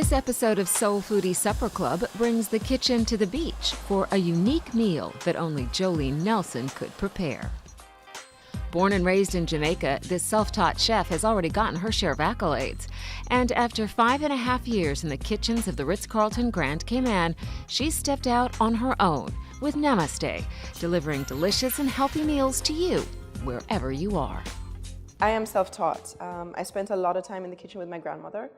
This episode of Soul Foodie Supper Club brings the kitchen to the beach for a unique meal that only Jolene Nelson could prepare. Born and raised in Jamaica, this self-taught chef has already gotten her share of accolades. And after 5.5 years in the kitchens of the Ritz-Carlton Grand Cayman, she stepped out on her own with Namaste, delivering delicious and healthy meals to you wherever you are. I am self-taught. I spent a lot of time in the kitchen with my grandmother,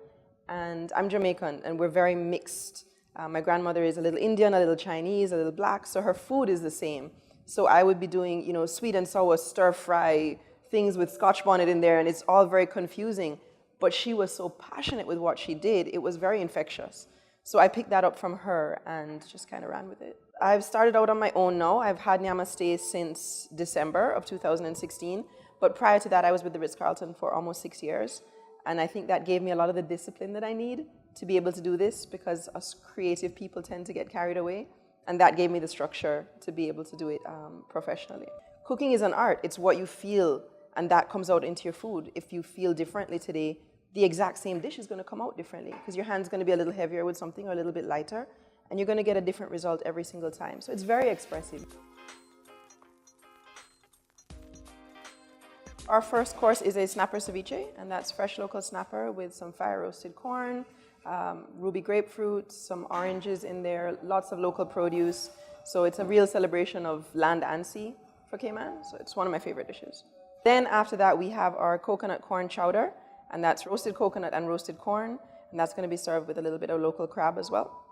and I'm Jamaican, and we're very mixed. My grandmother is a little Indian, a little Chinese, a little black, so her food is the same. So I would be doing, sweet and sour stir-fry things with Scotch bonnet in there, and it's all very confusing. But she was so passionate with what she did, it was very infectious. So I picked that up from her and just kind of ran with it. I've started out on my own now. I've had Namaste since December of 2016. But prior to that, I was with the Ritz-Carlton for almost 6 years. And I think that gave me a lot of the discipline that I need to be able to do this, because us creative people tend to get carried away. And that gave me the structure to be able to do it professionally. Cooking is an art. It's what you feel, and that comes out into your food. If you feel differently today, the exact same dish is going to come out differently, because your hand's going to be a little heavier with something or a little bit lighter, and you're going to get a different result every single time. So it's very expressive. Our first course is a snapper ceviche, and that's fresh local snapper with some fire roasted corn, ruby grapefruit, some oranges in there, lots of local produce. So it's a real celebration of land and sea for Cayman. So it's one of my favorite dishes. Then after that, we have our coconut corn chowder, and that's roasted coconut and roasted corn, and that's going to be served with a little bit of local crab as well.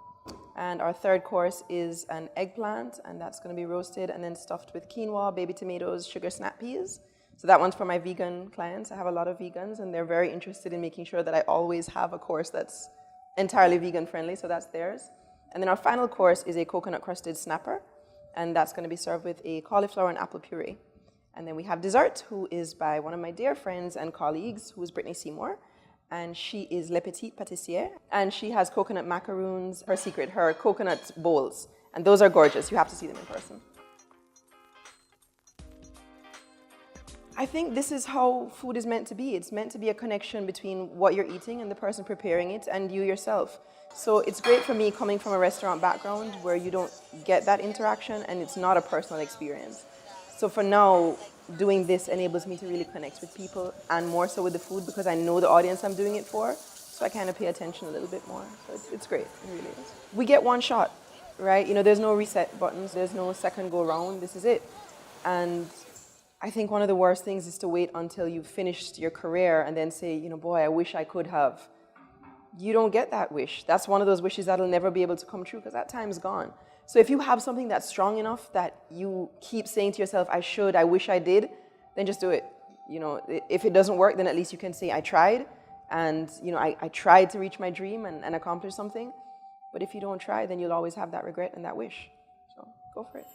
And our third course is an eggplant, and that's going to be roasted and then stuffed with quinoa, baby tomatoes, sugar snap peas. So that one's for my vegan clients. I have a lot of vegans, and they're very interested in making sure that I always have a course that's entirely vegan friendly, so that's theirs. And then our final course is a coconut crusted snapper, and that's going to be served with a cauliflower and apple puree. And then we have dessert, who is by one of my dear friends and colleagues, who is Brittany Seymour, and she is Le Petit Pâtissier, and she has coconut macaroons, her secret, her coconut bowls, and those are gorgeous. You have to see them in person. I think this is how food is meant to be. It's meant to be a connection between what you're eating and the person preparing it and you yourself. So it's great for me coming from a restaurant background where you don't get that interaction and it's not a personal experience. So for now, doing this enables me to really connect with people, and more so with the food, because I know the audience I'm doing it for. So I kind of pay attention a little bit more. So it's great, it really is. We get one shot, right? There's no reset buttons, there's no second go round, this is it. And I think one of the worst things is to wait until you've finished your career and then say, boy, I wish I could have. You don't get that wish. That's one of those wishes that'll never be able to come true, because that time's gone. So if you have something that's strong enough that you keep saying to yourself, I should, I wish I did, then just do it. If it doesn't work, then at least you can say, I tried. And, I tried to reach my dream and accomplish something. But if you don't try, then you'll always have that regret and that wish. So go for it.